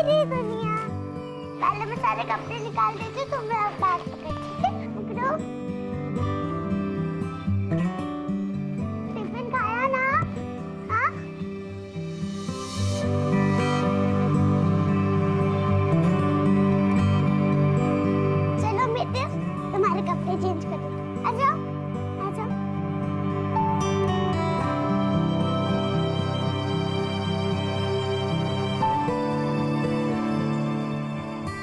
मेरी दुनिया। पहले मैं सारे कपड़े निकाल देती हूँ, तुम मेरा बैग पकड़, ठीक है? पकड़ो। टिफिन खाया ना? हाँ? चलो बेटे, तुम्हारे कपड़े चेंज कर दो। आ जाओ, आ जाओ।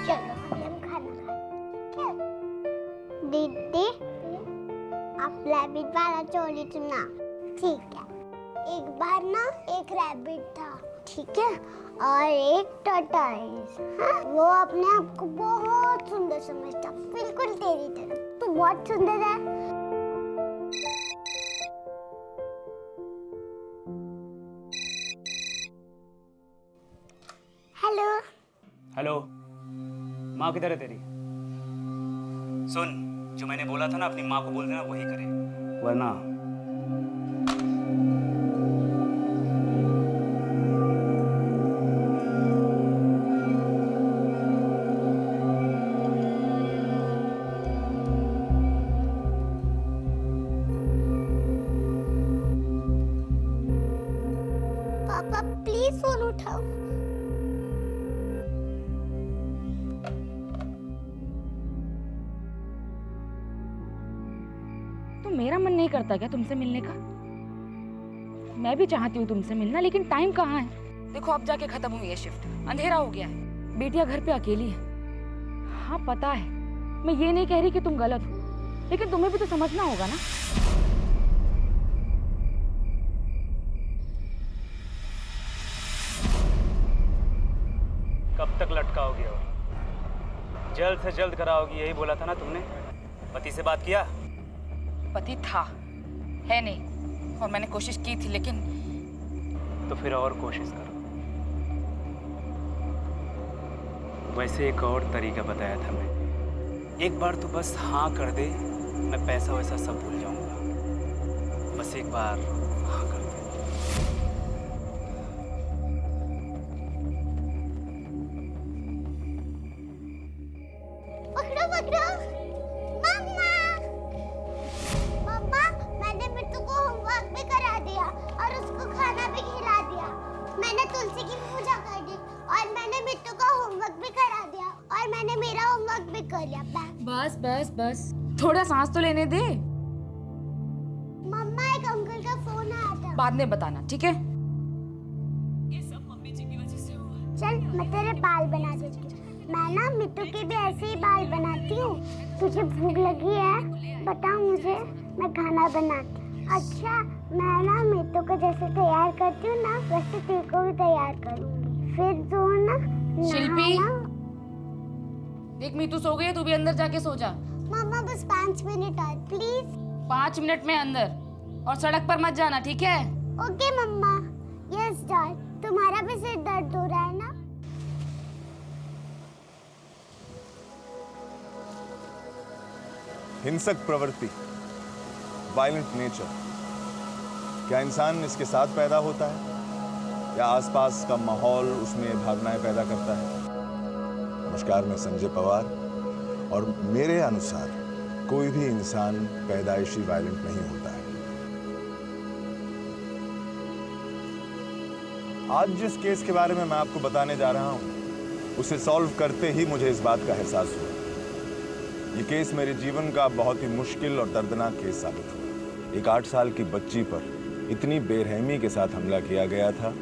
चलो अभी हम खाना खाते हैं। दीदी, आप रैबिट वाला स्टोरी सुना, ठीक है? एक बार ना एक रैबिट था, ठीक है, और एक टॉर्टोइस। हाँ? वो अपने आप को बहुत सुंदर समझता, बिल्कुल तेरी तरह। तू बहुत सुंदर है। हेलो। हेलो, माँ किधर है तेरी? सुन, जो मैंने बोला था ना अपनी माँ को बोल देना वही करे, वरना पापा प्लीज फोन उठाओ। तो मेरा मन नहीं करता क्या तुमसे मिलने का? मैं भी चाहती हूँ तुमसे मिलना, लेकिन टाइम कहाँ है? देखो अब जाके खत्म हुई है शिफ्ट, अंधेरा हो गया है, बेटिया घर पे अकेली है। हाँ पता है, मैं ये नहीं कह रही कि तुम गलत हो, लेकिन तुम्हें भी तो समझना होगा ना। कब तक लटकाओगी? और जल्द से जल्द कराओगी, यही बोला था ना तुमने? पति से बात किया? पति था, है नहीं, और मैंने कोशिश की थी, लेकिन तो फिर और कोशिश करो। वैसे एक और तरीका बताया था मैं, एक बार तो बस हाँ कर दे, मैं पैसा वैसा सब भूल जाऊंगा। बस एक बार हाँ कर दे। पकड़ो पकड़ो। मम्मा, मम्मा, मैंने मिट्टू को होमवर्क भी करा दिया और उसको खाना भी खिला दिया। मैंने तुलसी की पूजा कर दी और मैंने मिट्टू का होमवर्क भी करा दिया और मैंने मेरा होमवर्क भी कर लिया। बस बस बस, थोड़ा सांस तो लेने दे। मम्मा, एक अंकल का फोन आया था। बाद में बताना, ठीक है? ये सब मम्मी जी की वजह से हुआ। चल मैं तेरे बाल बना देती हूँ। मैं ना मिट्टू के भी ऐसे ही बाल बनाती हूँ। तुझे भूख लगी है? बता मुझे, मैं खाना बनाती हूँ। अच्छा, मैं ना मिट्टू को जैसे तैयार करती हूँ ना, वैसे तेरे को भी तैयार करूँगी। फिर जो ना शिल्पी, नहाना। देख मीतू सो गई है, तू भी अंदर जाके सो जा। मम्मा बस 5 मिनट और प्लीज। 5 मिनट में अंदर, और सड़क पर मत जाना, ठीक है? ओके मम्मा। यस डॉल, तुम्हारा भी सिर दर्द हो रहा है ना? हिंसक प्रवृत्ति, वायलेंट नेचर, क्या इंसान इसके साथ पैदा होता है या आसपास का माहौल उसमें भावनाएं पैदा करता है? नमस्कार, मैं संजय पवार, और मेरे अनुसार कोई भी इंसान पैदाइशी वायलेंट नहीं होता है। आज जिस केस के बारे में मैं आपको बताने जा रहा हूं, उसे सॉल्व करते ही मुझे इस बात का एहसास हुआ। ये केस मेरे जीवन का बहुत ही मुश्किल और दर्दनाक केस साबित हुआ। एक 8 साल की बच्ची पर इतनी बेरहमी के साथ हमला किया गया था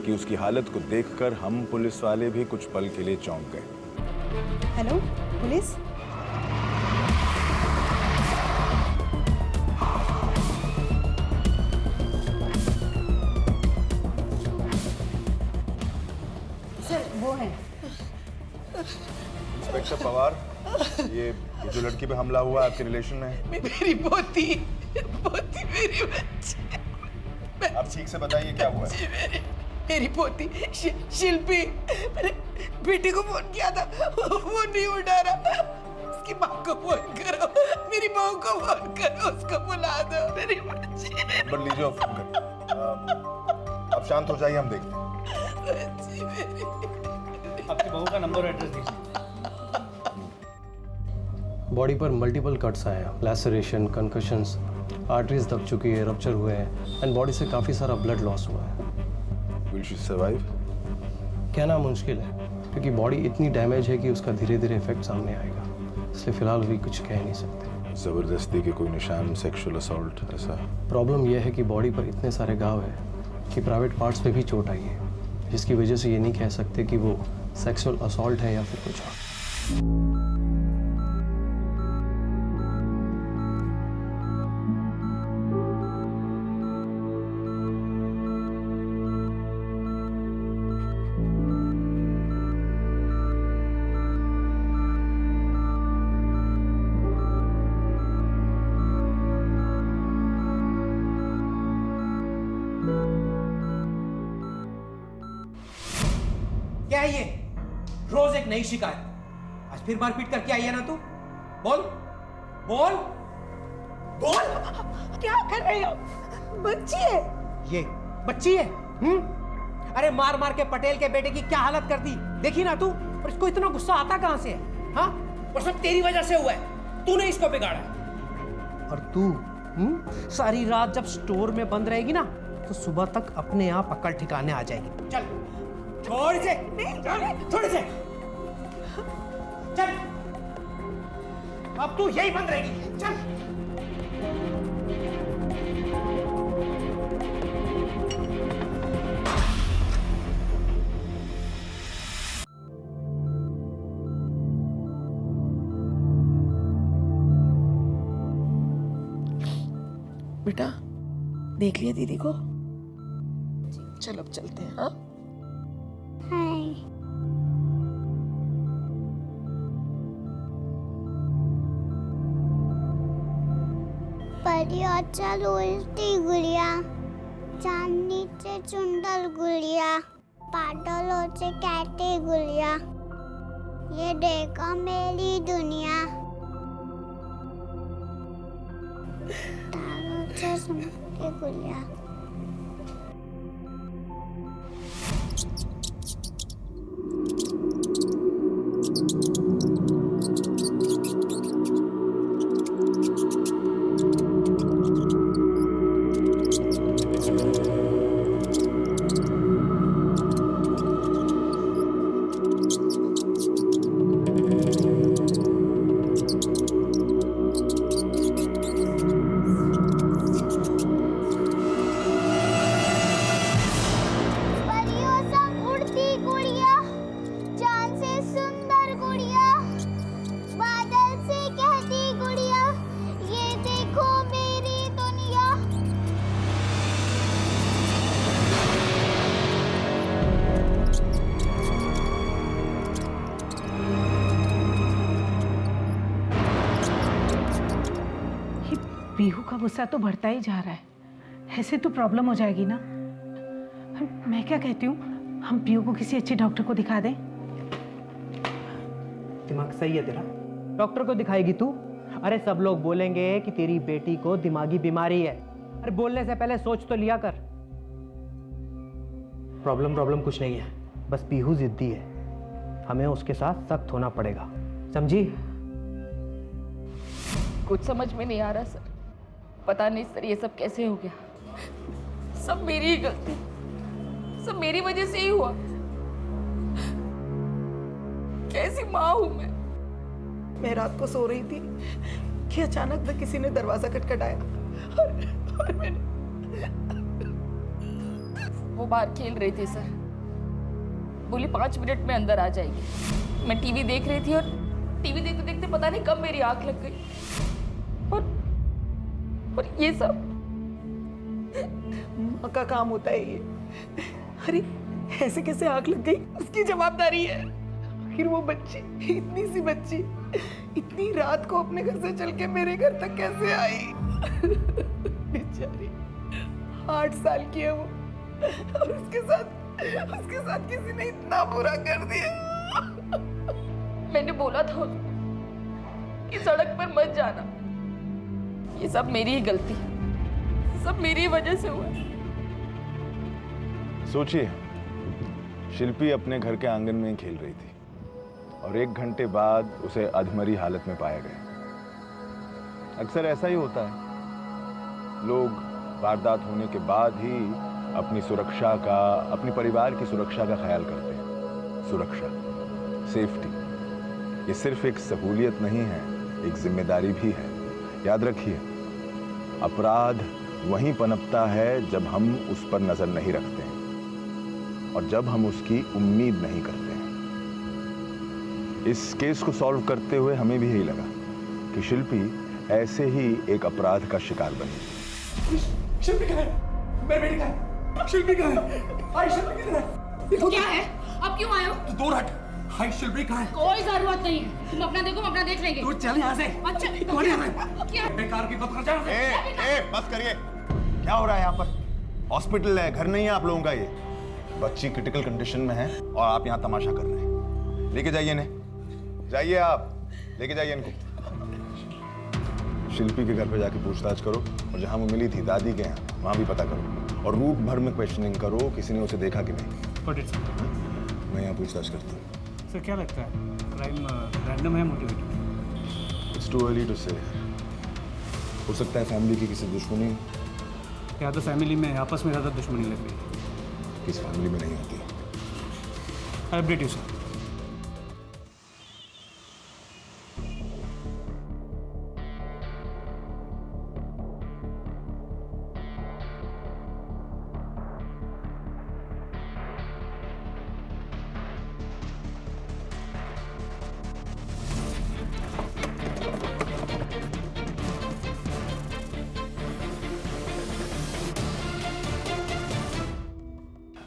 कि उसकी हालत को देखकर हम पुलिस वाले भी कुछ पल के लिए चौंक गए। Hello police. सर वो है इंस्पेक्टर पवार, ये जो लड़की पे हमला हुआ आपके रिलेशन में है? मेरी पोती मेरी बच्ची। आप ठीक से बताइए क्या हुआ है? मेरी पोती शिल्पी, मैंने बेटे को फोन किया था, वो नहीं उठा रहा। उसकी माँ को फोन करो, मेरी बहू को फोन करो, उसको बुला दो। मेरी बच्ची, नंबर लीजिए और फोन करिए। आप शांत हो जाइए, हम देखते हैं। बच्ची मेरी। आपकी बहू का नंबर एड्रेस दीजिए। बॉडी पर मल्टीपल कट्स आए हैं, लैसरेशन, कंकशंस, आर्टरीज दब चुकी है, रप्चर हुए हैं एंड बॉडी से काफ़ी सारा ब्लड लॉस हुआ है। Will she survive? कहना मुश्किल है क्योंकि बॉडी इतनी डैमेज है कि उसका धीरे धीरे इफेक्ट सामने आएगा, इसलिए फिलहाल भी कुछ कह नहीं सकते। जबरदस्ती के कोई निशान, सेक्सुअल असॉल्ट ऐसा? प्रॉब्लम यह है कि बॉडी पर इतने सारे घाव है कि प्राइवेट पार्ट्स पे भी चोट आई है, जिसकी वजह से ये नहीं कह सकते कि वो सेक्सुअल असॉल्ट है या फिर कुछ और। क्या है ये? रोज एक नई शिकायत। आज फिर मारपीट करके आई है ना तू? बोल बोल बोल। क्या कर रहे हो? बच्ची है ये बच्ची है? अरे मार मार के पटेल के बेटे की क्या हालत कर दी देखी ना तू? और इसको इतना गुस्सा आता कहां से है? हाँ, और सब तेरी वजह से हुआ है, तूने इसको बिगाड़ा। और तू सारी रात जब स्टोर में बंद रहेगी ना तो सुबह तक अपने आप अक्ल ठिकाने आ जाएगी। चल छोड़ से, छोड़ से, चल अब तू यही बंद रहेगी। चल बेटा, देख लिया दीदी को? चल अब चलते हैं। हाँ, हाय। परियोचा उलटी गुड़िया, चांदनीचे चुंडल गुड़िया, पाटलोचे कैटे गुड़िया, ये देखो मेरी दुनिया। तारोचे समुद्री गुड़िया। पीहू का गुस्सा तो बढ़ता ही जा रहा है, ऐसे तो प्रॉब्लम हो जाएगी ना। मैं क्या कहती हूँ, हम पीहू को किसी अच्छे डॉक्टर को दिखा दें। दिमाग सही है तेरा? डॉक्टर को दिखाएगी तू? अरे सब लोग बोलेंगे कि तेरी बेटी को दिमागी बीमारी है। अरे बोलने से पहले सोच तो लिया कर। प्रॉब्लम कुछ नहीं है, बस पीहू जिद्दी है, हमें उसके साथ सख्त होना पड़ेगा, समझी? कुछ समझ में नहीं आ रहा सर, पता नहीं सर ये सब कैसे हो गया। सब मेरी ही गलती, सब मेरी वजह से ही हुआ। कैसी माँ हूं मैं रात को सो रही थी कि अचानक से किसी ने दरवाजा खटखटाया और मैंने। वो बाहर खेल रही थी सर, बोली 5 मिनट में अंदर आ जाएगी। मैं टीवी देख रही थी और टीवी देखते देखते पता नहीं कब मेरी आंख लग गई और ये सब माँ का काम होता है ये। अरे ऐसे कैसे आंख लग गई, उसकी जवाबदारी है। आखिर वो बच्ची, इतनी सी बच्ची, इतनी रात को अपने घर से चल के मेरे घर तक कैसे आई? बेचारी 8 साल की है वो, और उसके साथ किसी ने इतना बुरा कर दिया। मैंने बोला था कि सड़क पर मत जाना। ये सब मेरी ही गलती, सब मेरी वजह से हुआ। सोचिए, शिल्पी अपने घर के आंगन में ही खेल रही थी और 1 घंटे बाद उसे अधमरी हालत में पाया गया। अक्सर ऐसा ही होता है, लोग वारदात होने के बाद ही अपनी सुरक्षा का, अपने परिवार की सुरक्षा का ख्याल करते हैं। सुरक्षा, सेफ्टी, ये सिर्फ एक सहूलियत नहीं है, एक जिम्मेदारी भी है। याद रखिए, अपराध वहीं पनपता है जब हम उस पर नजर नहीं रखते हैं और जब हम उसकी उम्मीद नहीं करते हैं। इस केस को सॉल्व करते हुए हमें भी यही लगा कि शिल्पी ऐसे ही एक अपराध का शिकार बनी। शिल्पी कहाँ है? मेरी बेटी कहाँ है? शिल्पी कहाँ है? हाय शिल्पी किधर है? क्या है? अब क्यों आए हो? तू दूर हट। हाय शिल्पी कहाँ है? कोई जरूरत नहीं है, तुम अपना देखो, हम अपना देख लेंगे। तू चल यहाँ से। अच्छा, कौन है? क्या? बेकार की बात कर जा। बस करिए। क्या हो रहा है यहाँ पर? हॉस्पिटल है, घर नहीं है आप लोगों का। ये बच्ची क्रिटिकल कंडीशन में है और आप यहाँ तमाशा कर रहे हैं। लेके जाइए इन्हें, जाइए आप, लेके जाइए इनको। शिल्पी के घर पे जाके पूछताछ करो और जहाँ वो मिली थी दादी के यहाँ, वहाँ भी पता करो और रूट भर में क्वेश्चनिंग करो, किसी ने उसे देखा कि नहीं। मैं यहाँ पूछताछ करता हूँ। सर क्या लगता है, क्राइम रैंडम है, motivated? It's too early to say. हो सकता है फैमिली की किसी दुश्मनी, या तो फैमिली में आपस में ज़्यादा दुश्मनी लग रही है। किस फैमिली में नहीं होती। I update you sir.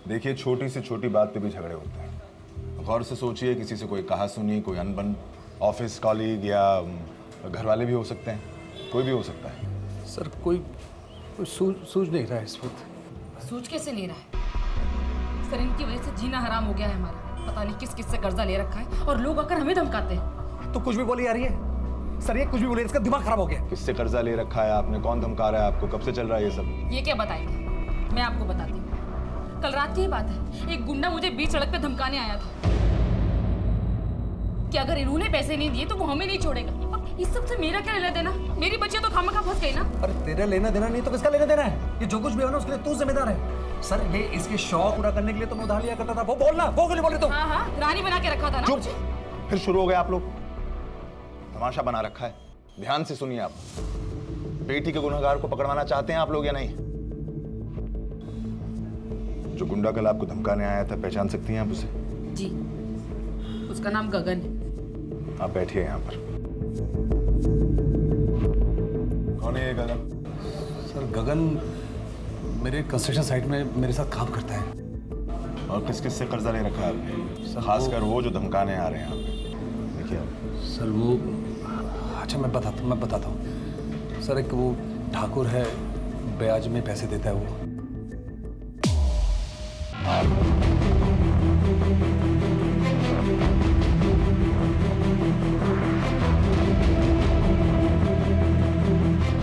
देखिए, छोटी से छोटी बात पे भी झगड़े होते हैं। गौर से सोचिए, किसी से कोई कहा सुनी, कोई अनबन, ऑफिस कॉलीग या घर वाले भी हो सकते हैं, कोई भी हो सकता है। सर कोई सूझ नहीं रहा है इस वक्त। सूझ कैसे नहीं रहा है? सर इनकी वजह से जीना हराम हो गया है हमारा। पता नहीं किस किस से कर्जा ले रखा है और लोग आकर हमें धमकाते हैं। तो कुछ भी बोली जा रही है सर, ये कुछ भी बोले, इसका दिमाग खराब हो गया। किससे कर्जा ले रखा है आपने? कौन धमका रहा है आपको? कब से चल रहा है ये सब? ये क्या बताएंगे, मैं आपको बताती हूँ। कल रात की ही बात है, एक गुंडा मुझे बीच सड़क पे धमकाने आया था कि अगर इन्होंने पैसे नहीं दिए तो वो हमें नहीं छोड़ेगा। अब इस सब से मेरा क्या लेना देना? मेरी बच्चियां तो खामखा फंस गई ना। अरे तेरा लेना देना नहीं तो किसका लेना देना है? ये जो कुछ भी हो ना उसके लिए तू जिम्मेदार है। सर ये इसके शौक पूरा करने के लिए तो मैं उधार लिया करता था। वो बोलना, वो क्यों नहीं बोल रहे तुम? हाँ हाँ, रानी बना के रखा था ना। चुप! फिर शुरू हो गए आप लोग। तमाशा बना रखा है। ध्यान से सुनिए आप, बेटी के गुनहगार को पकड़वाना चाहते हैं आप लोग या नहीं? जो गुंडा कल आपको धमकाने आया था, पहचान सकती हैं आप उसे? जी, उसका नाम गगन है। आप बैठिए यहाँ पर। कौन है ये गगन? सर गगन मेरे कंस्ट्रक्शन साइट में मेरे साथ काम करता है। और किस किस से कर्जा ले रखा है आपने? खासकर वो जो धमकाने आ रहे हैं आप। देखिए सर वो, अच्छा मैं बताता हूँ। सर एक वो ठाकुर है, ब्याज में पैसे देता है वो।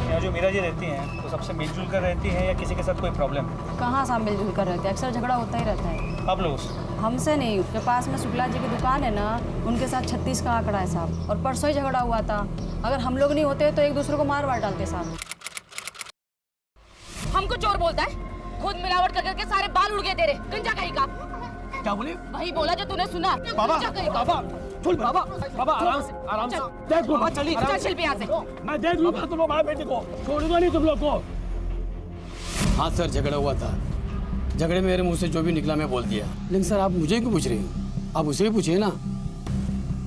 यहाँ जो मीरा जी रहती हैं, तो सबसे मिलजुल कर रहती हैं या किसी के साथ कोई प्रॉब्लम है? कहाँ साहब मिलजुल कर रहते हैं, अक्सर झगड़ा होता ही रहता है। आप लोगों से? हमसे नहीं, उसके पास में शुक्ला जी की दुकान है ना, उनके साथ 36 का आंकड़ा है साहब। और परसों ही झगड़ा हुआ था। अगर हम लोग नहीं होते तो एक दूसरे को मार डालते साहब। हमको चोर बोलता है, खुद मिलावट कर करके सारे बाल उड़ गए तेरे। गंजा कहीं का। क्या बोले? वही बोला जो तूने सुना। बाबा, गंजा कहीं का। बाबा आराम से देख लो। चलिए चल शिल्पी यहाँ से। मैं देख लूंगा तुम लोग, बेटी को छोड़ूंगा नहीं तुम लोग को। हाँ सर, झगड़ा हुआ था। झगड़े में मेरे मुंह से जो भी निकला मैं बोल दिया। लेकिन सर आप मुझे क्यों पूछ रही हो? आप उसे भी पूछिए ना।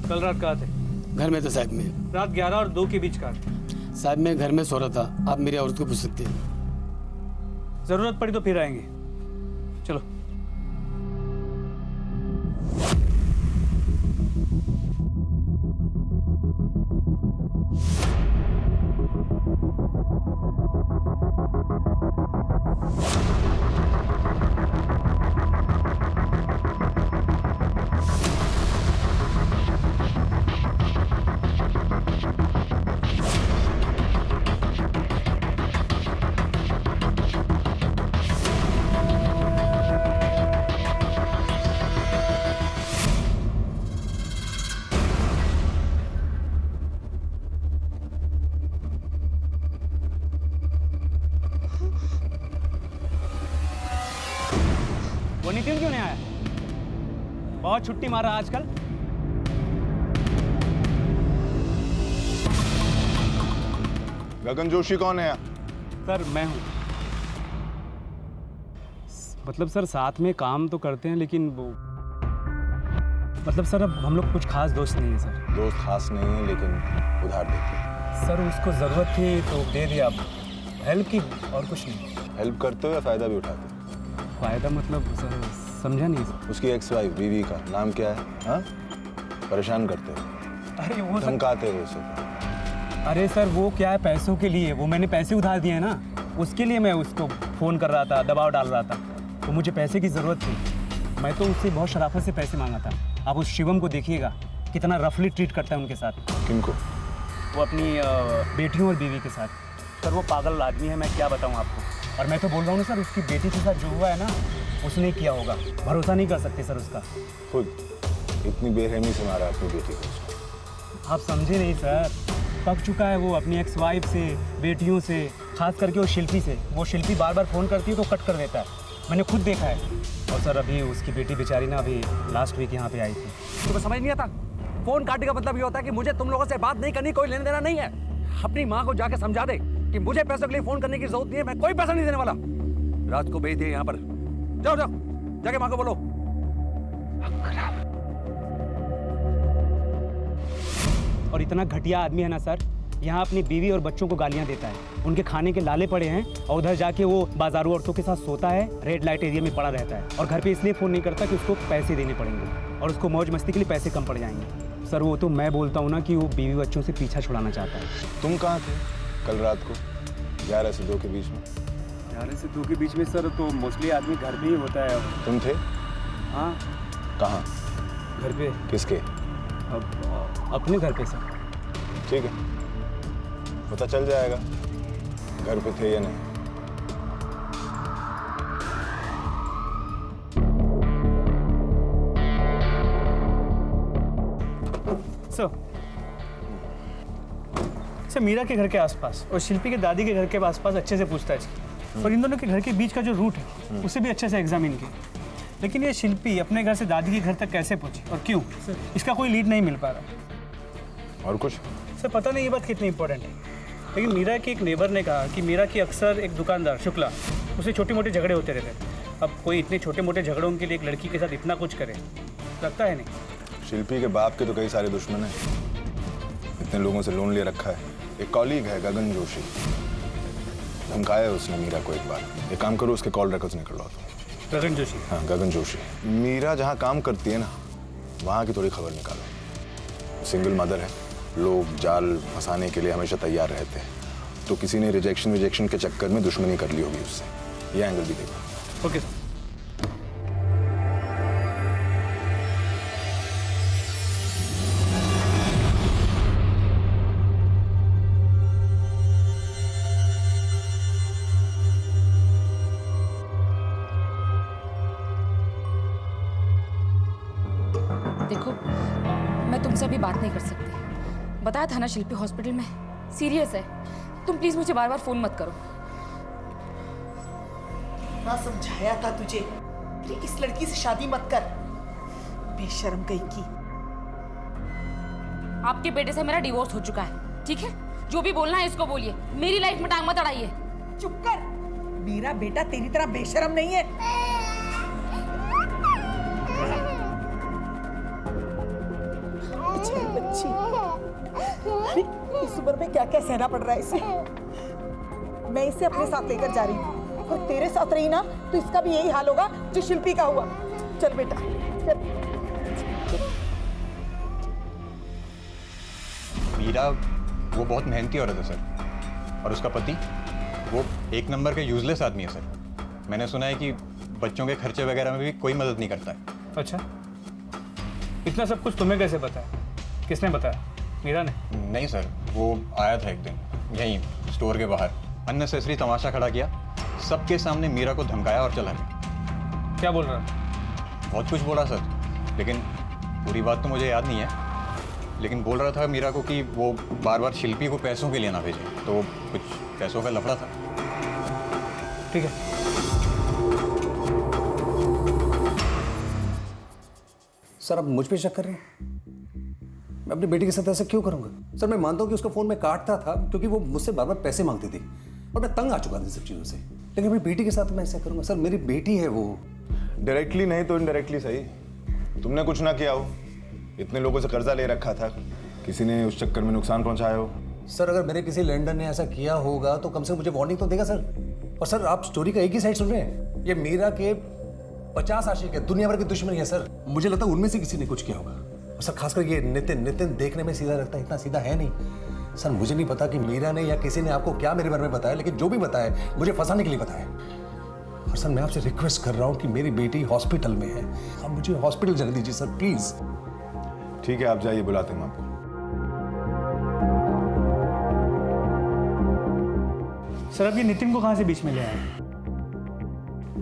कल रात कहाँ थे? घर में था साहब में। रात 11 और 2 के बीच का। साहब मैं घर में सो रहा था। आप मेरी औरत को पूछ सकते हैं। जरूरत पड़ी तो फिर आएंगे। चलो। वो नितिन क्यों नहीं आया? बहुत छुट्टी मारा आजकल। गगन जोशी कौन है? सर मैं हूँ। मतलब सर साथ में काम तो करते हैं लेकिन वो मतलब सर अब हम लोग कुछ खास दोस्त नहीं है सर। दोस्त खास नहीं है लेकिन उधार देते हैं। सर उसको ज़रूरत थी तो दे दिया, हेल्प की और कुछ नहीं। हेल्प करते हो या फ़ायदा भी उठाते हो? फ़ायदा मतलब सर समझा नहीं सर। उसकी एक्स वाइफ बीवी का नाम क्या है? हाँ, परेशान करते हो, अरे वो सर, धमकाते हो उसे। अरे सर वो क्या है, पैसों के लिए। वो मैंने पैसे उधार दिए हैं ना, उसके लिए मैं उसको फ़ोन कर रहा था, दबाव डाल रहा था। तो मुझे पैसे की ज़रूरत थी, मैं तो उससे बहुत शराफत से पैसे मांगा था। आप उस शिवम को देखिएगा कितना रफली ट्रीट करता है उनके साथ। किनको? वो अपनी बेटियों और बीवी के साथ। सर वो पागल आदमी है, मैं क्या बताऊँ आपको। और मैं तो बोल रहा हूँ ना सर, उसकी बेटी के साथ जो हुआ है ना, उसने किया होगा। भरोसा नहीं कर सकते सर उसका। खुद इतनी बेरहमी से मारा अपनी बेटी को। आप समझे नहीं सर, पक चुका है वो अपनी एक्स वाइफ से, बेटियों से, खास करके वो शिल्पी से। वो शिल्पी बार बार फ़ोन करती है तो कट कर देता है, मैंने खुद देखा है। और सर अभी उसकी बेटी बेचारी ना अभी लास्ट वीक यहाँ पे आई थी। तुम्हें समझ नहीं आता? फोन काटने का मतलब ये होता है कि मुझे तुम लोगों से बात नहीं करनी, कोई लेना देना नहीं है। अपनी माँ को जाके समझा दे कि मुझे पैसों के लिए फोन करने की जरूरत नहीं है, मैं कोई पैसा नहीं देने वाला। रात को भेज दिए यहाँ पर, जाओ जाओ जाके माँ को बोलो। और इतना घटिया आदमी है ना सर, यहाँ अपनी बीवी और बच्चों को गालियाँ देता है। उनके खाने के लाले पड़े हैं और उधर जाके वो बाजारू औरतों के साथ सोता है, रेड लाइट एरिया में पड़ा रहता है। और घर पे इसलिए फ़ोन नहीं करता कि उसको पैसे देने पड़ेंगे और उसको मौज मस्ती के लिए पैसे कम पड़ जाएंगे। सर वो तो मैं बोलता हूँ ना कि वो बीवी बच्चों से पीछा छुड़ाना चाहता है। तुम कहाँ थे कल रात को 11 से 2 के बीच में? 11 से 2 के बीच में सर तो मोस्टली आदमी घर पे ही होता है। तुम थे? हाँ। कहाँ? घर पे। किसके? अब अपने घर पे सर। ठीक है, पता चल जाएगा घर पे थे या नहीं। सर मीरा के घर के आसपास और शिल्पी के दादी के घर के आसपास अच्छे से पूछताछ की और इन दोनों के घर के बीच का जो रूट है उसे भी अच्छे से एग्जामिन किया। लेकिन ये शिल्पी अपने घर से दादी के घर तक कैसे पहुंची और क्यों, इसका कोई लीड नहीं मिल पा रहा। और कुछ? सर पता नहीं ये बात कितनी इंपॉर्टेंट है, लेकिन मीरा के एक नेबर ने कहा कि मीरा की अक्सर एक दुकानदार शुक्ला, उससे छोटे मोटे झगड़े होते रहते हैं। अब कोई इतने छोटे मोटे झगड़ों के लिए एक लड़की के साथ इतना कुछ करे, लगता है नहीं। शिल्पी के बाप के तो कई सारे दुश्मन हैं, इतने लोगों से लोन ले रखा है। एक कॉलीग है गगन जोशी, धमकाया उसने मीरा को एक बार। एक काम करो, उसके कॉल रिकॉर्ड्स निकल लो। गगन जोशी? हाँ गगन जोशी। मीरा जहाँ काम करती है ना, वहाँ की थोड़ी खबर निकालो। सिंगल मदर है, लोग जाल फंसाने के लिए हमेशा तैयार रहते हैं, तो किसी ने रिजेक्शन के चक्कर में दुश्मनी कर ली होगी उससे। ये एंगल भी देखो। Okay sir. देखो मैं तुमसे अभी बात नहीं कर सकती, बताया था ना शिल्पी हॉस्पिटल में सीरियस है। तुम प्लीज मुझे बार बार फोन मत करो। ना समझाया था तुझे, इस लड़की से शादी मत कर, बेशर्म कहीं की। आपके बेटे से मेरा डिवोर्स हो चुका है, ठीक है? जो भी बोलना है इसको बोलिए, मेरी लाइफ में टांग मत अड़ाइए। चुप कर, मेरा बेटा तेरी तरह बेशर्म नहीं है। बच्ची, इस उम्र में क्या क्या सहना पड़ रहा है इसे। मैं इसे अपने साथ लेकर जा रही हूँ, और तेरे साथ रही ना तो इसका भी यही हाल होगा जो शिल्पी का हुआ। चल बेटा चल। मीरा वो बहुत मेहनती औरत है सर, और उसका पति वो एक नंबर के यूजलेस आदमी है सर। मैंने सुना है कि बच्चों के खर्चे वगैरह में भी कोई मदद नहीं करता है। अच्छा, इतना सब कुछ तुम्हें कैसे पता है? किसने बताया? मीरा ने? नहीं सर, वो आया था एक दिन यहीं स्टोर के बाहर, अननेसेसरी तमाशा खड़ा किया, सबके सामने मीरा को धमकाया और चला गया। क्या बोल रहा? बहुत कुछ बोला सर, लेकिन पूरी बात तो मुझे याद नहीं है। लेकिन बोल रहा था मीरा को कि वो बार बार शिल्पी को पैसों के लिए ना भेजे, तो कुछ पैसों का लफड़ा था। ठीक है। सर आप मुझ पे शक कर रहे हैं? मैं अपनी बेटी के साथ ऐसा क्यों करूंगा? सर मैं मानता हूँ कि उसका फोन मैं काटता था क्योंकि वो मुझसे बार बार पैसे मांगती थी और मैं तंग आ चुका था इन सब चीज़ों से, लेकिन अपनी बेटी के साथ मैं ऐसा करूंगा? सर मेरी बेटी है वो। डायरेक्टली नहीं तो इनडायरेक्टली सही, तुमने कुछ ना किया हो, इतने लोगों से कर्जा ले रखा था, किसी ने उस चक्कर में नुकसान पहुंचाया हो। सर अगर मेरे किसी लेंडर ने ऐसा किया होगा तो कम से कम मुझे वार्निंग तो देगा सर। और सर आप स्टोरी का एक ही साइड सुन रहे हैं। ये मीरा के 50 आशिक है, दुनिया भर के दुश्मन है सर। मुझे लगता है उनमें से किसी ने कुछ किया होगा। और सर खासकर ये नितिन देखने में सीधा लगता है, इतना सीधा है नहीं। सर मुझे नहीं पता कि मीरा ने या किसी ने आपको क्या मेरे बारे में बताया, लेकिन जो भी बताया मुझे फंसाने के लिए बताया। और सर मैं आपसे रिक्वेस्ट कर रहा हूँ कि मेरी बेटी हॉस्पिटल में है, आप मुझे हॉस्पिटल जाने दीजिए सर प्लीज। ठीक है आप जाइए, बुलाते हैं आपको। सर अब ये नितिन को कहाँ से बीच में ले आए?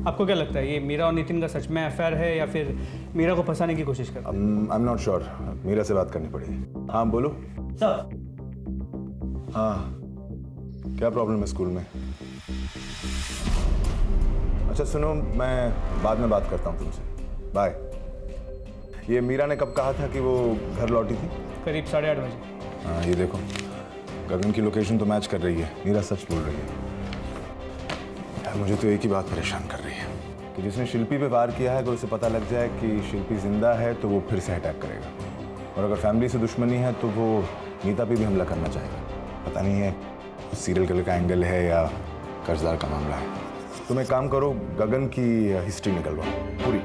आपको क्या लगता है ये मीरा और नितिन का सच में अफेयर है या फिर मीरा को फंसाने की कोशिश कर रहे हैं? I am not sure, Meera से बात करनी पड़ेगी। हाँ बोलो। सर हाँ क्या प्रॉब्लम है स्कूल में? अच्छा सुनो, मैं बाद में बात करता हूँ तुमसे, बाय। ये मीरा ने कब कहा था कि वो घर लौटी थी? करीब 8:30 बजे। हाँ ये देखो, गगन की लोकेशन तो मैच कर रही है, मीरा सच बोल रही है। यार मुझे तो एक ही बात परेशान कर रही है कि जिसने शिल्पी पे वार किया है अगर उसे पता लग जाए कि शिल्पी जिंदा है तो वो फिर से अटैक करेगा, और अगर फैमिली से दुश्मनी है तो वो नीता पे भी हमला करना चाहेगा। पता नहीं है सीरियल किलर का एंगल है या कर्जदार का मामला है। तुम एक काम करो, गगन की हिस्ट्री निकलवाओ पूरी।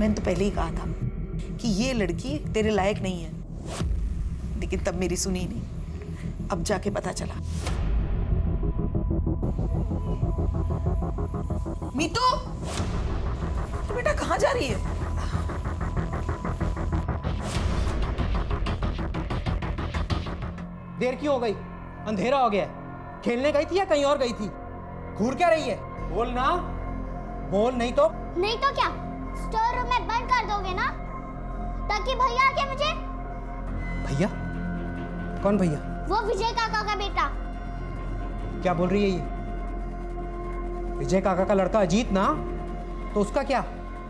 मैंने तो पहले ही कहा था कि ये लड़की तेरे लायक नहीं है, लेकिन तब मेरी सुनी नहीं। अब जाके पता चला। मीतू, तो बेटा कहाँ जा रही है? देर क्यों हो गई? अंधेरा हो गया है। खेलने गई थी या कहीं और गई थी? घूर क्या रही है? बोल ना, बोल। नहीं तो क्या स्टोर रूम में बंद कर दोगे ना, ताकि भैया आके मुझे। भैया? कौन भैया? वो विजय काका का बेटा। क्या बोल रही है ये? विजय काका का लड़का अजीत ना, तो उसका क्या?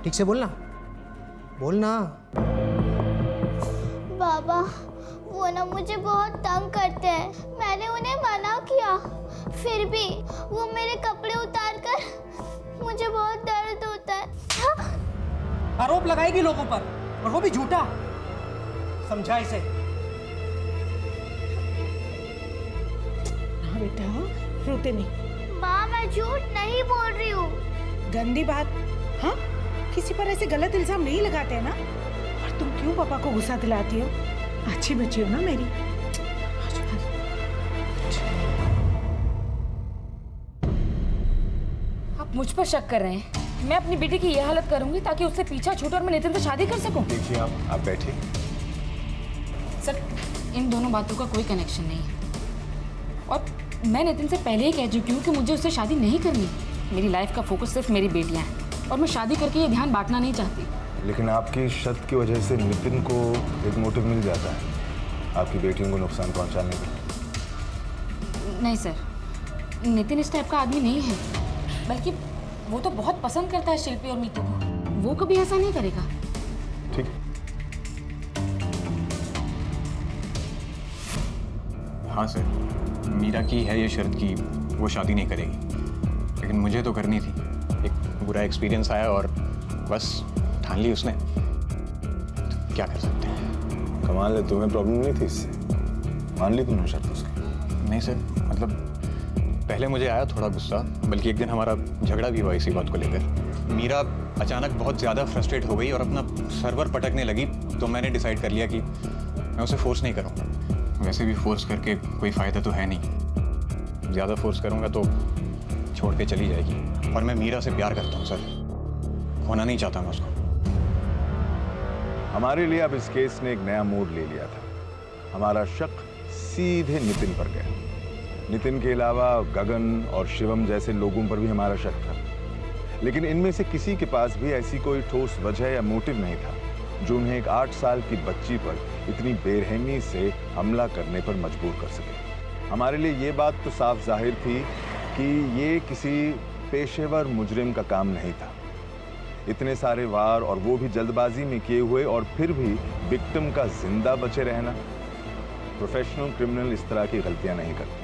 ठीक से बोलना, बोलना। बाबा वो ना मुझे बहुत तंग करते हैं, मैंने उन्हें मना किया, फिर भी वो मेरे कपड़े उतारकर मुझे बहुत दर्द होता है। आरोप लगाएगी लोगों पर, और वो भी झूठा। समझा इसे। हाँ बेटा, रोते नहीं। माँ मैं झूठ नहीं बोल रही हूँ। गंदी बात। हाँ, किसी पर ऐसे गलत इल्जाम नहीं लगाते हैं ना। और तुम क्यों पापा को गुस्सा दिलाती हो? अच्छी बच्ची हो ना मेरी। आप मुझ पर शक कर रहे हैं? मैं अपनी बेटी की यह हालत करूंगी ताकि उससे पीछा छूटे और मैं नितिन से शादी कर सकूं। देखिए आप बैठिए। सर इन दोनों बातों का कोई कनेक्शन नहीं है, और मैं नितिन से पहले ही कह चुकी हूँ कि मुझे उससे शादी नहीं करनी। मेरी लाइफ का फोकस सिर्फ मेरी बेटियां हैं, और मैं शादी करके ये ध्यान बांटना नहीं चाहती। लेकिन आपकी शर्त की वजह से नितिन को एक मोटिव मिल जाता है आपकी बेटियों को नुकसान पहुंचाने का। नहीं सर, नितिन इस टाइप का आदमी नहीं है, बल्कि वो तो बहुत पसंद करता है शिल्पी और मीतू को। वो कभी ऐसा नहीं करेगा। ठीक। हाँ सर, मीरा की है ये शर्त कि वो शादी नहीं करेगी, लेकिन मुझे तो करनी थी। एक बुरा एक्सपीरियंस आया और बस ठान ली उसने। तो क्या कर सकते हैं। कमाल है, तुम्हें प्रॉब्लम नहीं थी इससे? मान ली तुमने शर्त उसकी? नहीं सर, मतलब पहले मुझे आया थोड़ा गुस्सा, बल्कि एक दिन हमारा झगड़ा भी हुआ इसी बात को लेकर। मीरा अचानक बहुत ज़्यादा फ्रस्ट्रेट हो गई और अपना सर्वर पटकने लगी, तो मैंने डिसाइड कर लिया कि मैं उसे फोर्स नहीं करूँगा। वैसे भी फोर्स करके कोई फ़ायदा तो है नहीं, ज़्यादा फोर्स करूँगा तो छोड़ के चली जाएगी। और मैं मीरा से प्यार करता हूँ सर, खोना नहीं चाहता मैं उसको। हमारे लिए अब इस केस ने एक नया मोड़ ले लिया था। हमारा शक सीधे नितिन पर गया। नितिन के अलावा गगन और शिवम जैसे लोगों पर भी हमारा शक था, लेकिन इनमें से किसी के पास भी ऐसी कोई ठोस वजह या मोटिव नहीं था जो उन्हें एक 8 साल की बच्ची पर इतनी बेरहमी से हमला करने पर मजबूर कर सके। हमारे लिए ये बात तो साफ जाहिर थी कि ये किसी पेशेवर मुजरिम का काम नहीं था। इतने सारे वार और वो भी जल्दबाजी में किए हुए, और फिर भी विक्टिम का जिंदा बचे रहना। प्रोफेशनल क्रिमिनल इस तरह की गलतियां नहीं करते।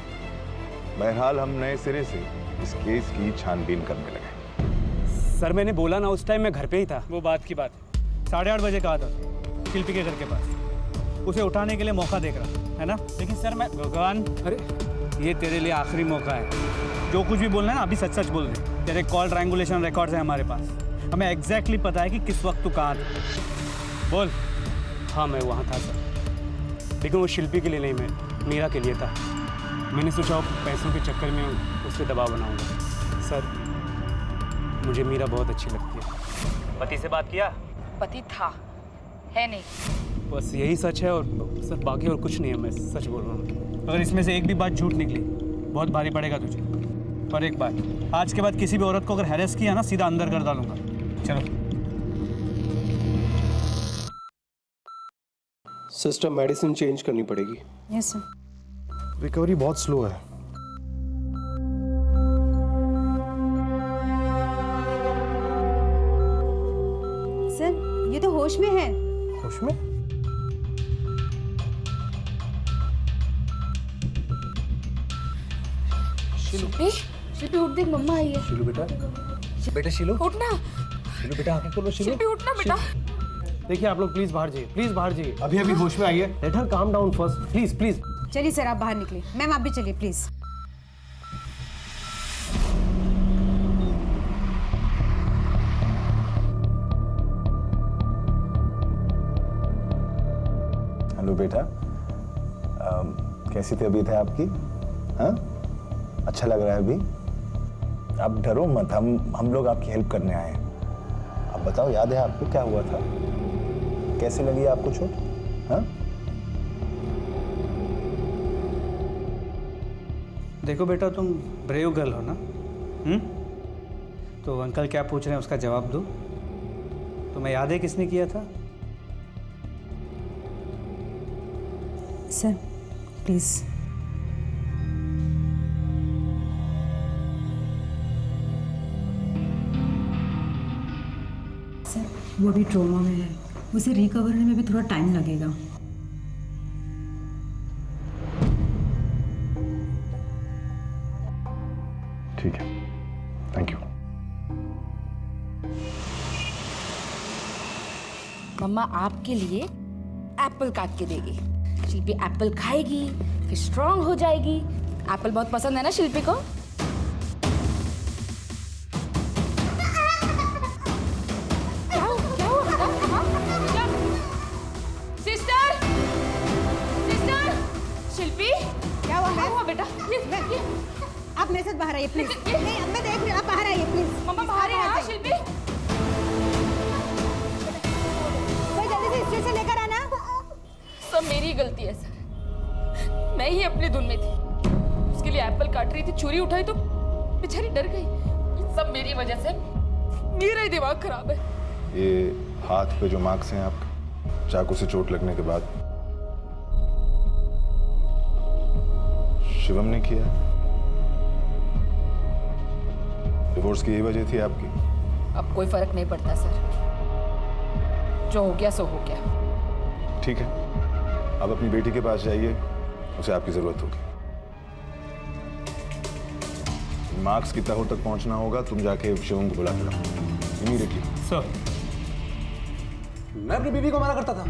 बहरहाल हम नए सिरे से इस केस की छानबीन करने लगे। सर मैंने बोला ना, उस टाइम मैं घर पे ही था। वो बात की बात है, 8:30 बजे कहा था शिल्पी के घर के पास। उसे उठाने के लिए मौका देख रहा है ना। लेकिन सर मैं भगवान, अरे ये तेरे लिए आखिरी मौका है। जो कुछ भी बोलना है ना अभी सच सच बोल दे। तेरे कॉल ट्रायंगुलेशन रिकॉर्ड्स हैं हमारे पास, हमें एग्जैक्टली पता है कि किस वक्त तू कहाँ था। बोल। हाँ मैं वहाँ था सर, लेकिन वो शिल्पी के लिए नहीं, मैं मीरा के लिए था। मैंने सोचा पैसों के चक्कर में उस पर दबाव बनाऊंगा। सर मुझे मीरा बहुत अच्छी लगती है। पति से बात किया? पति था, है नहीं। बस यही सच है, और सर बाकी और कुछ नहीं है, मैं सच बोल रहा हूँ। अगर इसमें से एक भी बात झूठ निकली बहुत भारी पड़ेगा तुझे। और एक बात, आज के बाद किसी भी औरत को अगर हैरेस किया ना, सीधा अंदर कर डालूंगा। चलो। सिस्टर मेडिसिन चेंज करनी पड़ेगी। Yes sir. रिकवरी बहुत स्लो है। सर ये तो होश में है। होश में? शिल्पी, शिल्पी उठ, देख मम्मा आई है। शिलू बेटा, बेटा शिलू, उठना। शिलू बेटा आंखें खोलो। शिलू शिल्पी उठना बेटा। देखिए आप लोग प्लीज बाहर जाइए, प्लीज बाहर जाइए। अभी अभी होश में आई है। Let her calm down first, please please. चलिए सर आप बाहर निकलिए। मैम आप भी चलिए प्लीज। हेलो बेटा, कैसी तबीयत है आपकी? हाँ, अच्छा लग रहा है अभी? आप डरो मत, हम लोग आपकी हेल्प करने आए हैं। अब बताओ, याद है आपको क्या हुआ था? कैसे लगी आपको चोट? हाँ? देखो बेटा, तुम ब्रेव गर्ल हो ना। तो अंकल क्या पूछ रहे हैं उसका जवाब दो। तुम्हें याद है किसने किया था? Sir please. सर वो भी ट्रॉमा में है, उसे रिकवर होने में भी थोड़ा टाइम लगेगा। ठीक है, थैंक यू। मम्मा आपके लिए एप्पल काट के देगी। शिल्पी एप्पल खाएगी, फिर स्ट्रांग हो जाएगी। एप्पल बहुत पसंद है ना शिल्पी को। क्या हुआ बेटा? हाँ? क्या? सिस्टर, सिस्टर, शिल्पी क्या हुआ बेटा? आप मेरे साथ बाहर आइए प्लीज। नहीं अब मैं देख रही हूँ, आप बाहर आइए प्लीज। मम्मा बाहर है। हाँ शिल्पी, कोई जल्दी से स्टेशन लेकर आना। सब मेरी गलती है सर, मैं ही अपनी धुन में थी। उसके लिए एप्पल काट रही थी, छुरी उठाई तो बेचारी डर गई। सब मेरी वजह से, मेरा ही दिमाग खराब है। ये हाथ पे जो मार्क्स हैं आपके चाकू से चोट लगने के बाद, शिवम ने किया? डिवोर्स की यही वजह थी आपकी? अब कोई फर्क नहीं पड़ता सर, जो हो गया सो हो गया। ठीक है, अब अपनी बेटी के पास जाइए, उसे आपकी जरूरत होगी। मार्क्स की तह तक पहुंचना होगा, तुम जाके शिवम को बुला के लाओ इमीडिएटली। सर मैं अपनी बीवी को मना करता था।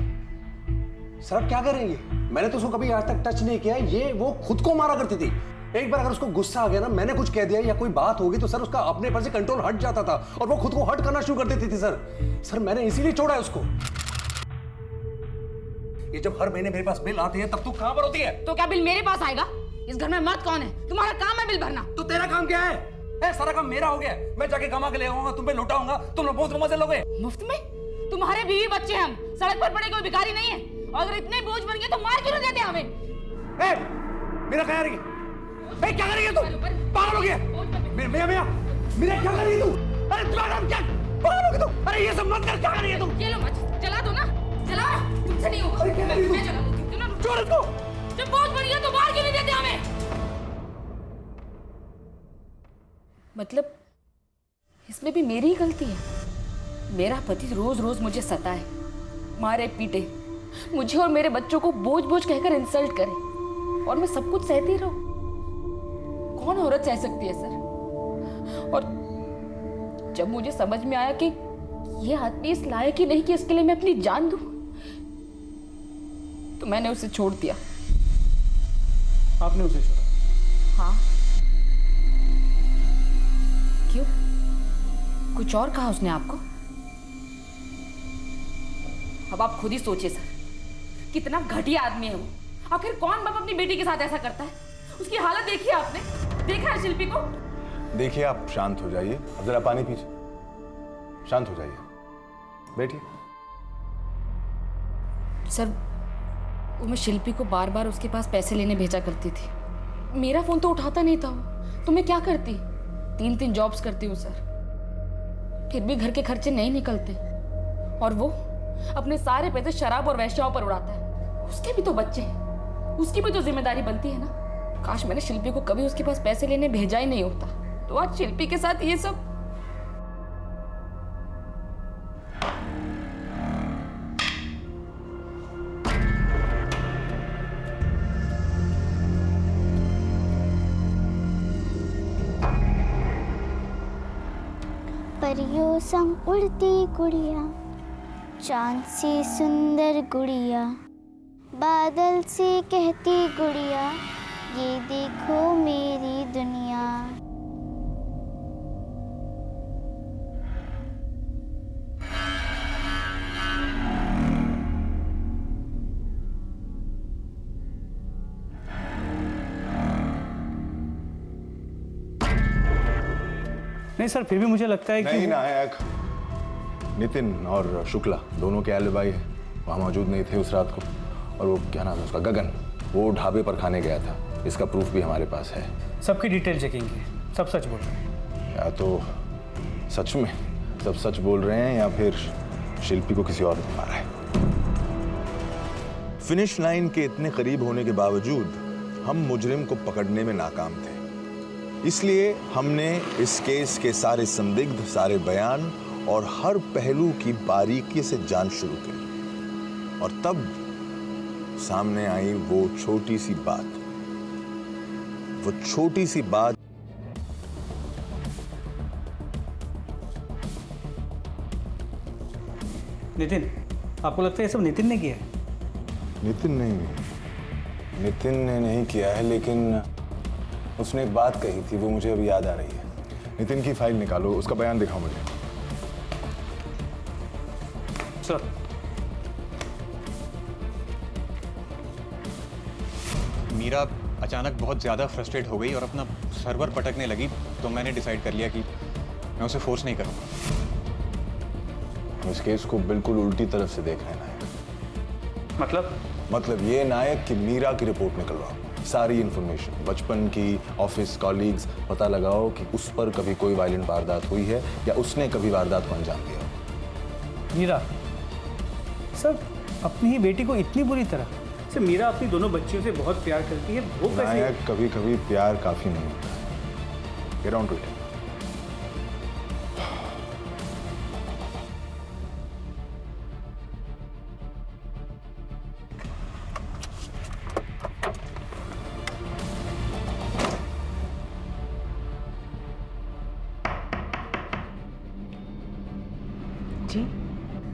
सर आप क्या कर रहे हैं ये? मैंने तो उसको कभी आज तक टच नहीं किया। ये वो खुद को मारा करती थी। एक बार अगर उसको गुस्सा आ गया ना, मैंने कुछ कह दिया या कोई बात होगी तो सर उसका अपने पर से कंट्रोल हट जाता था और वो खुद को हट करना शुरू कर देती थी। सर मैंने इसीलिए छोड़ा है उसको। ये जब हर महीने मेरे पास बिल आते हैं तब तू कहां पर होती है? तो क्या बिल मेरे पास आएगा? इस घर में मर्द कौन है? तुम्हारा काम है बिल भरना। तो तेरा काम क्या है? सारा काम मेरा हो गया। मैं जाके कमा के ले आऊंगा, तुम पे लौटाऊंगा, तुम लोग बहुत मजे लोगे। मुफ्त में? तुम्हारे बीवी बच्चे हम सड़क पर पड़े कोई भिखारी नहीं है। और अगर इतने बोझ बन गए तो मार क्यों नहीं देते हमें? मेरा क्या करेगी? क्या करेगी तू? पागल हो गया? मेरा क्या करेगी तू? अरे तुम्हारा नाम क्या? पागल हो गया तू? अरे ये सब मत कर, क्या करेगी तू? ये लो मत चला दो ना, चला, तुमसे नहीं होगा। मैं चला दूंगी ना। छोड़ इसको। जब बोझ बन गया तो मार क्यों नहीं देते हमें? मतलब इसमें भी मेरी ही गलती है। मेरा पति रोज रोज मुझे सताए, मारे पीटे, मुझे और मेरे बच्चों को बोझ बोझ कहकर इंसल्ट करे और मैं सब कुछ सहती रहूं। कौन औरत सह सकती है सर? और जब मुझे समझ में आया कि ये आदमी इस लायक ही नहीं कि इसके लिए मैं अपनी जान दूं, तो मैंने उसे छोड़ दिया। आपने उसे छोड़ा? हाँ। क्यों? कुछ और कहा उसने आपको? अब आप खुद ही सोचिए सर, कितना घटिया आदमी है वो। आखिर कौन बाप अपनी बेटी के साथ ऐसा करता है? उसकी हालत देखी आपने? देखा है शिल्पी को? देखिए, आप शांत हो जाइए। अब जरा पानी पीजिए, शांत हो जाइए, बैठिए। सर, वो मैं शिल्पी को बार बार उसके पास पैसे लेने भेजा करती थी। मेरा फोन तो उठाता नहीं था वो, तो मैं क्या करती? 3 जॉब्स करती हूँ सर, फिर भी घर के खर्चे नहीं निकलते। और वो अपने सारे पैसे शराब और वैश्याओं पर उड़ाता है। उसके भी तो बच्चे हैं, उसकी भी तो जिम्मेदारी बनती है ना। काश मैंने शिल्पी को कभी उसके पास पैसे लेने भेजा ही नहीं होता, तो आज शिल्पी के साथ ये सब। परियों संग उड़ती गुड़िया, चांद सी सुंदर गुड़िया, बादल से कहती गुड़िया, ये देखो मेरी दुनिया। नहीं सर, फिर भी मुझे लगता है कि नहीं, नायक नितिन और शुक्ला दोनों के एलिबाई है, वहाँ मौजूद नहीं थे उस रात को। और वो क्या नाम है उसका, गगन, वो ढाबे पर खाने गया था। इसका प्रूफ भी हमारे पास है। सबकी डिटेल चेकिंग की, सब सच बोल रहे हैं। या तो सच में सब सच बोल रहे हैं या फिर शिल्पी को किसी और ने मारा है। फिनिश लाइन के इतने करीब होने के बावजूद हम मुजरिम को पकड़ने में नाकाम थे। इसलिए हमने इस केस के सारे संदिग्ध, सारे बयान और हर पहलू की बारीकी से जांच शुरू की। और तब सामने आई वो छोटी सी बात, नितिन, आपको लगता है ये सब नितिन ने किया है? नितिन ने नहीं किया है, लेकिन उसने एक बात कही थी, वो मुझे अभी याद आ रही है। नितिन की फाइल निकालो, उसका बयान दिखाओ मुझे। सर, मीरा अचानक बहुत ज़्यादा फ्रस्ट्रेट हो गई और अपना सर्वर पटकने लगी, तो मैंने डिसाइड कर लिया कि मैं उसे फोर्स नहीं करूँगा। इस केस को बिल्कुल उल्टी तरफ से देख रहे हैं नायक। मतलब ये नायक कि मीरा की रिपोर्ट निकलवाओ, सारी इंफॉर्मेशन, बचपन की, ऑफिस, कॉलीग्स, पता लगाओ कि उस पर कभी कोई वायलेंट वारदात हुई है या उसने कभी वारदात को अंजाम दिया। मीरा सर, अपनी ही बेटी को इतनी बुरी तरह से? मीरा अपनी दोनों बच्चियों से बहुत प्यार करती है, वो कैसे? नायक, कभी कभी प्यार काफी नहीं होता है। Get on to it.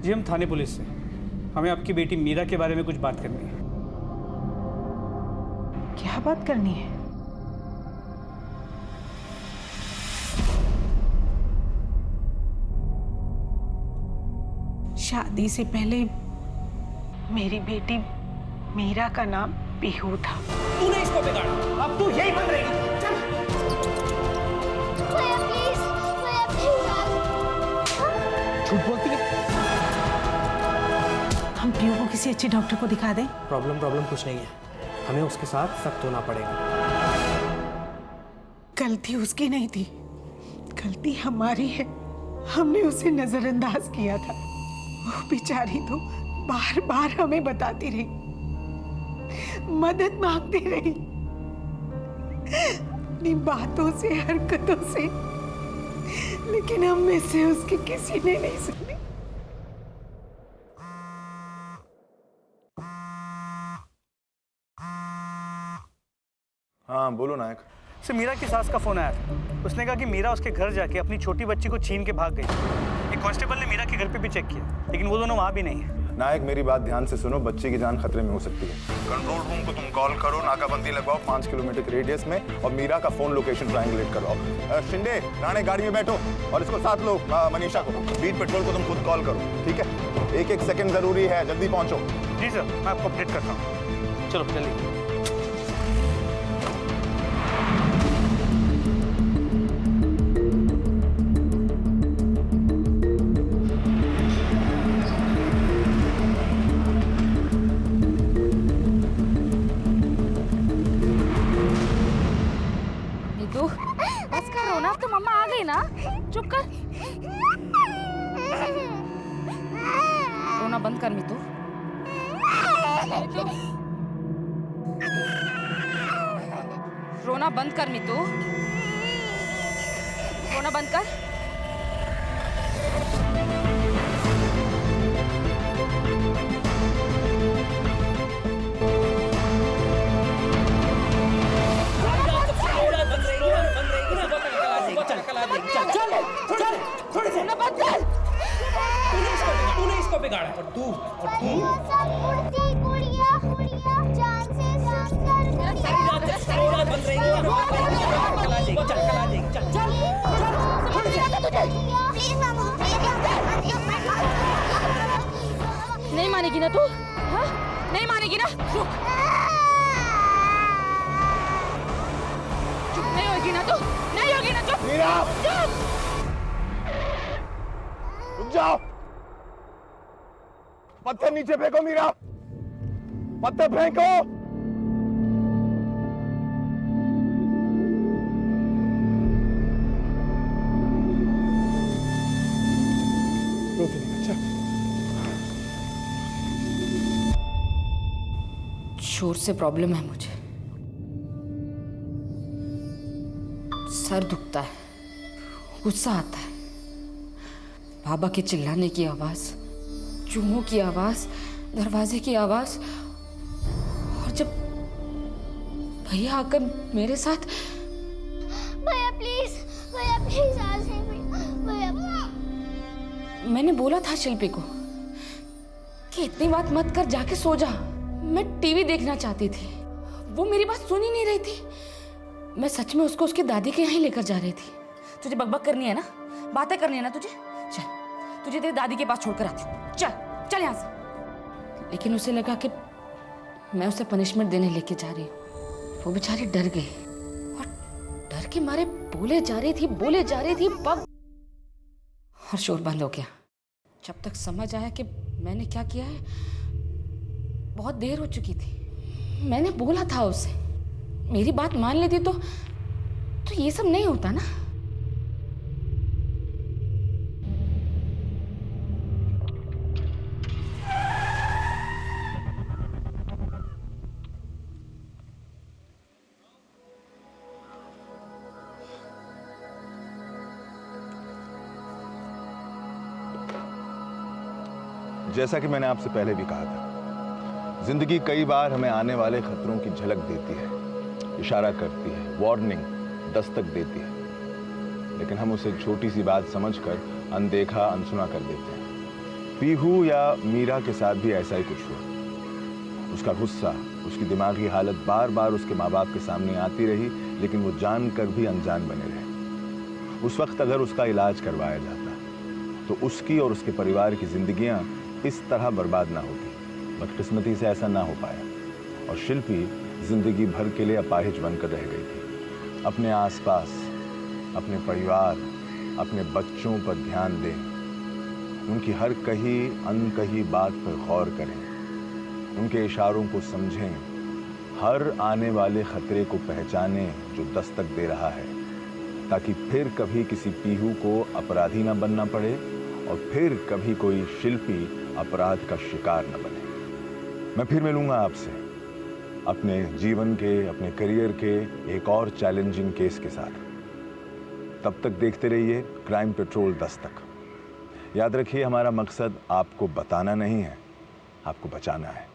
जी, हम थाने पुलिस से, हमें आपकी बेटी मीरा के बारे में कुछ बात करनी है। क्या बात करनी है? शादी से पहले मेरी बेटी मीरा का नाम पीहू था। तूने इसको बिगाड़ा, अब तू यही बन रहेगी। चल। प्लीज, झूठ बोलती है। हम पीयू को किसी अच्छे डॉक्टर को दिखा दें? प्रॉब्लम कुछ नहीं है, हमें उसके साथ सख्त होना पड़ेगा। गलती उसकी नहीं थी, गलती हमारी है। हमने उसे नजरअंदाज किया था। वो बेचारी तो बार बार हमें बताती रही, मदद मांगती रही, अपनी बातों से, हरकतों से, लेकिन हम में से उसकी किसी ने नहीं सुनी। हाँ बोलो नायक। से मीरा की सास का फोन आया था। उसने कहा कि मीरा उसके घर जाके अपनी छोटी बच्ची को छीन के भाग गई। एक कांस्टेबल ने मीरा के घर पे भी चेक किया, लेकिन वो दोनों वहाँ भी नहीं है। नायक मेरी बात ध्यान से सुनो, बच्चे की जान खतरे में हो सकती है। कंट्रोल रूम को तुम कॉल करो, नाकाबंदी लगवाओ 5 किलोमीटर के रेडियस में और मीरा का फोन लोकेशन ट्रायंगुलेट करवाओ। शिंदे, राणे गाड़ी में बैठो और इसको साथ लो, मनीषा को। बीट पेट्रोल को तुम खुद कॉल करो, ठीक है? एक सेकंड जरूरी है, जल्दी पहुंचो। जी सर, मैं आपको अपडेट करता हूँ। चलो चलिए। बस कर रोना, अब तो मम्मा आ गई ना, चुप कर। रोना बंद कर मीतू। रोना बंद कर मीतू, रोना बंद कर। तूने इसको बिगाड़ा और तू नहीं मानेगी ना तू? हाँ? नहीं मानेगी ना? रुक, चुप नहीं होगी ना तू? नहीं होगी ना चुप? मीरा! चुप! रुक जाओ, पत्थर नीचे फेंको मीरा, पत्थर फेंको। शोर से प्रॉब्लम है मुझे, सर दुखता है, गुस्सा आता है, बाबा के चिल्लाने की आवाज, चूहों की आवाज, दरवाजे की आवाज, और जब भैया आकर मेरे साथ, भैया प्लीज भैया। मैंने बोला था शिल्पी को कि इतनी बात मत कर, जाके सो जा। मैं टीवी देखना चाहती थी, वो मेरी बात सुन ही नहीं रही थी। मैं सच में उसको उसकी दादी के यहाँ ही लेकर जा रही थी। तुझे बकबक करनी है ना, बातें करनी है ना तुझे? चल, तुझे तेरी दादी के पास छोड़कर आती हूँ। चल चल यहाँ से। लेकिन उसे लगा कि मैं उसे पनिशमेंट देने लेके जा रही हूँ। वो बेचारी डर गई और डर के मारे बोले जा रही थी पग, और शोर बंद हो गया। जब तक समझ आया कि मैंने क्या किया है, बहुत देर हो चुकी थी। मैंने बोला था उसे, मेरी बात मान लेती तो ये सब नहीं होता ना। जैसा कि मैंने आपसे पहले भी कहा था, जिंदगी कई बार हमें आने वाले खतरों की झलक देती है, इशारा करती है, वार्निंग, दस्तक देती है, लेकिन हम उसे छोटी सी बात समझकर अनदेखा अनसुना कर देते हैं। पीहू या मीरा के साथ भी ऐसा ही कुछ हुआ। उसका गुस्सा, उसकी दिमागी हालत बार बार उसके माँ बाप के सामने आती रही, लेकिन वो जानकर भी अनजान बने रहे। उस वक्त अगर उसका इलाज करवाया जाता तो उसकी और उसके परिवार की जिंदगियां इस तरह बर्बाद ना होती। बदकिस्मती से ऐसा ना हो पाया और शिल्पी जिंदगी भर के लिए अपाहिज बनकर रह गई थी। अपने आसपास, अपने परिवार, अपने बच्चों पर ध्यान दें उनकी हर कही अनकही बात पर गौर करें, उनके इशारों को समझें, हर आने वाले खतरे को पहचानें जो दस्तक दे रहा है, ताकि फिर कभी किसी पीहू को अपराधी न बनना पड़े और फिर कभी कोई शिल्पी अपराध का शिकार न बने। मैं फिर मिलूंगा आपसे अपने जीवन के, अपने करियर के एक और चैलेंजिंग केस के साथ। तब तक देखते रहिए क्राइम पेट्रोल दस्तक। याद रखिए, हमारा मकसद आपको बताना नहीं है, आपको बचाना है।